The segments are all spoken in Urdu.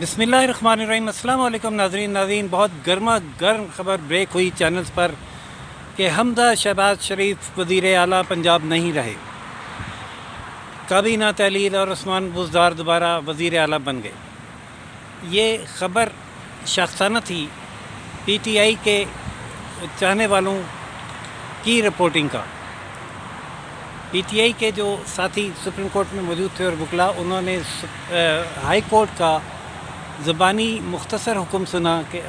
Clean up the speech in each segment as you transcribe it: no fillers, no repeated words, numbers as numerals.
بسم اللہ الرحمن الرحیم۔ السلام علیکم ناظرین، بہت گرما گرم خبر بریک ہوئی چینلز پر کہ حمزہ شہباز شریف وزیر اعلیٰ پنجاب نہیں رہے۔ کابینہ تحلیل اور عثمان بزدار دوبارہ وزیر اعلیٰ بن گئے۔ یہ خبر شاخسانہ تھی پی ٹی آئی کے چاہنے والوں کی رپورٹنگ کا۔ پی ٹی آئی کے جو ساتھی سپریم کورٹ میں موجود تھے اور وکلا، انہوں نے ہائی کورٹ کا زبانی مختصر حکم سنا کہ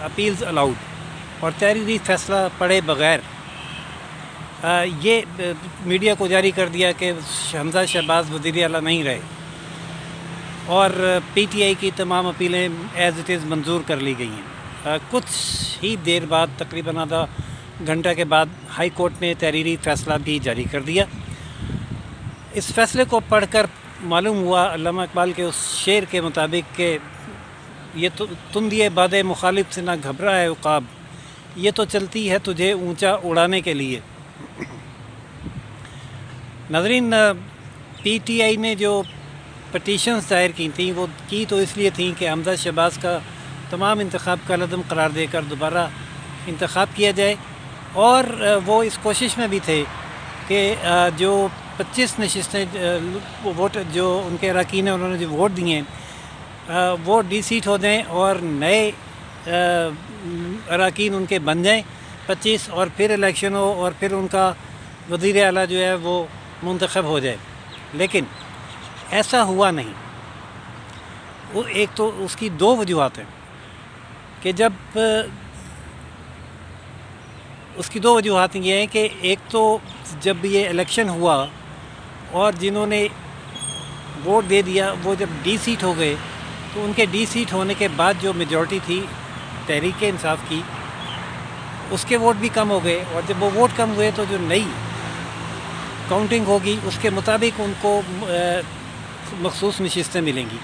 اپیلز الاؤڈ، اور تحریری فیصلہ پڑھے بغیر یہ میڈیا کو جاری کر دیا کہ حمزہ شہباز وزیر اعلیٰ نہیں رہے، اور پی ٹی آئی کی تمام اپیلیں ایز اٹ از منظور کر لی گئی ہیں۔ کچھ ہی دیر بعد، تقریباً آدھا گھنٹہ کے بعد، ہائی کورٹ نے تحریری فیصلہ بھی جاری کر دیا۔ اس فیصلے کو پڑھ کر معلوم ہوا علامہ اقبال کے اس شعر کے مطابق کہ یہ تو تم دیے باد مخالف سے نہ گھبرا ہے عقاب، یہ تو چلتی ہے تجھے اونچا اڑانے کے لیے۔ ناظرین، پی ٹی آئی نے جو پٹیشنز دائر کی تھیں وہ کی تو اس لیے تھیں کہ حمزہ شہباز کا تمام انتخاب کا عدم قرار دے کر دوبارہ انتخاب کیا جائے، اور وہ اس کوشش میں بھی تھے کہ جو 25 نشستیں ووٹ جو ان کے اراکین ہیں انہوں نے جو ووٹ دیے ہیں وہ ڈی سیٹ ہو جائیں اور نئے اراکین ان کے بن جائیں 25، اور پھر الیکشن ہو اور پھر ان کا وزیر اعلیٰ جو ہے وہ منتخب ہو جائے۔ لیکن ایسا ہوا نہیں۔ ایک تو اس کی دو وجوہات ہیں کہ اس کی دو وجوہات یہ ہیں کہ ایک تو جب یہ الیکشن ہوا اور جنہوں نے ووٹ دے دیا وہ جب ڈی سیٹ ہو گئے تو ان کے ڈی سیٹ ہونے کے بعد جو میجورٹی تھی تحریک انصاف کی، اس کے ووٹ بھی کم ہو گئے، اور جب وہ ووٹ کم ہوئے تو جو نئی کاؤنٹنگ ہوگی اس کے مطابق ان کو مخصوص نشستیں ملیں گی۔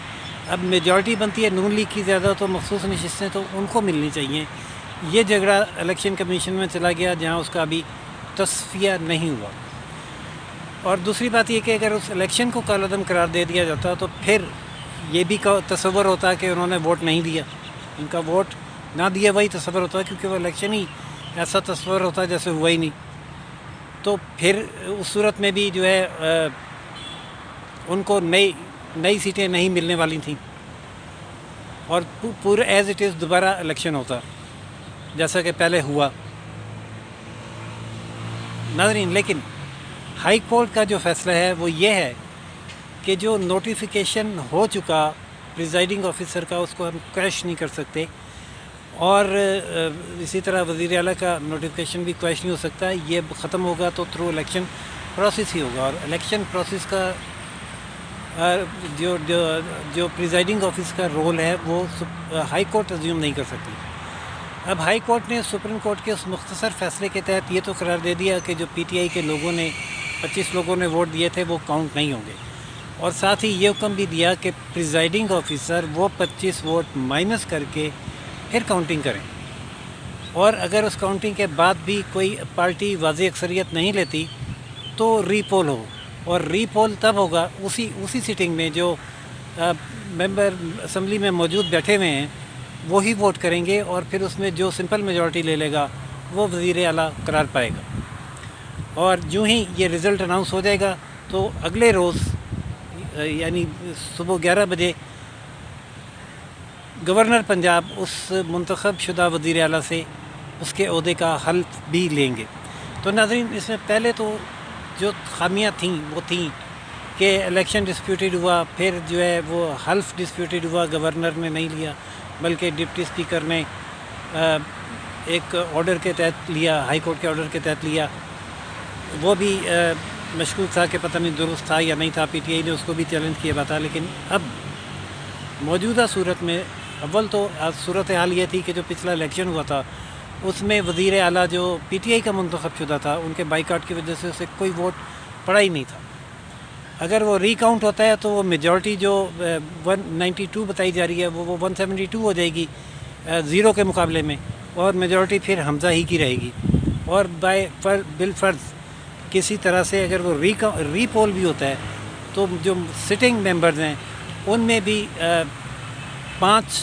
اب میجورٹی بنتی ہے نون لیگ کی زیادہ، تو مخصوص نشستیں تو ان کو ملنی چاہیے۔ یہ جھگڑا الیکشن کمیشن میں چلا گیا جہاں اس کا ابھی تصفیہ نہیں ہوا۔ اور دوسری بات یہ کہ اگر اس الیکشن کو کالعدم قرار دے دیا جاتا تو پھر یہ بھی تصور ہوتا کہ انہوں نے ووٹ نہیں دیا، ان کا ووٹ نہ دیا وہی تصور ہوتا، کیونکہ وہ الیکشن ہی ایسا تصور ہوتا جیسے ہوا ہی نہیں۔ تو پھر اس صورت میں بھی جو ہے ان کو نئی سیٹیں نہیں ملنے والی تھیں، اور پورا ایز اٹ از دوبارہ الیکشن ہوتا جیسا کہ پہلے ہوا۔ ناظرین، لیکن ہائی کورٹ کا جو فیصلہ ہے وہ یہ ہے کہ جو نوٹیفیکیشن ہو چکا پریزائڈنگ آفیسر کا اس کو ہم کویش نہیں کر سکتے، اور اسی طرح وزیر اعلیٰ کا نوٹیفیکیشن بھی کویش نہیں ہو سکتا۔ یہ ختم ہوگا تو تھرو الیکشن پروسیس ہی ہوگا، اور الیکشن پروسیس کا جو پریزائڈنگ آفیس کا رول ہے وہ ہائی کورٹ ازیوم نہیں کر سکتی۔ اب ہائی کورٹ نے سپریم کورٹ کے اس مختصر فیصلے کے تحت یہ تو قرار دے دیا کہ جو پی ٹی آئی کے لوگوں نے 25 لوگوں نے ووٹ دیے تھے وہ کاؤنٹ نہیں ہوں گے، اور ساتھ ہی یہ حکم بھی دیا کہ پریزائڈنگ آفیسر وہ 25 ووٹ مائنس کر کے پھر کاؤنٹنگ کریں، اور اگر اس کاؤنٹنگ کے بعد بھی کوئی پارٹی واضح اکثریت نہیں لیتی تو ری پول ہو، اور ری پول تب ہوگا اسی سیٹنگ میں جو ممبر اسمبلی میں موجود بیٹھے ہوئے ہیں وہی ووٹ کریں گے، اور پھر اس میں جو سمپل میجورٹی لے لے گا وہ وزیر اعلیٰ قرار پائے گا۔ اور جو ہی یہ رزلٹ اناؤنس ہو جائے گا تو اگلے روز یعنی صبح 11 بجے گورنر پنجاب اس منتخب شدہ وزیر اعلیٰ سے اس کے عہدے کا حلف بھی لیں گے۔ تو ناظرین، اس میں پہلے تو جو خامیاں تھیں وہ تھیں کہ الیکشن ڈسپیوٹیڈ ہوا، پھر جو ہے وہ حلف ڈسپیوٹیڈ ہوا، گورنر نے نہیں لیا بلکہ ڈپٹی اسپیکر نے ایک آرڈر کے تحت لیا، ہائی کورٹ کے آرڈر کے تحت لیا۔ وہ بھی مشکوک تھا کہ پتہ نہیں درست تھا یا نہیں تھا، پی ٹی آئی نے اس کو بھی چیلنج کیا تھا۔ لیکن اب موجودہ صورت میں اول تو صورت حال یہ تھی کہ جو پچھلا الیکشن ہوا تھا اس میں وزیر اعلیٰ جو پی ٹی آئی کا منتخب شدہ تھا ان کے بائیکاٹ کی وجہ سے اسے کوئی ووٹ پڑا ہی نہیں تھا۔ اگر وہ ری کاؤنٹ ہوتا ہے تو وہ میجورٹی جو 192 بتائی جا رہی ہے وہ 172 ہو جائے گی 0 کے مقابلے میں، اور میجورٹی پھر حمزہ ہی کی رہے گی، اور بالفرض کسی طرح سے اگر وہ ری پول بھی ہوتا ہے تو جو سٹنگ ممبرز ہیں ان میں بھی 5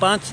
5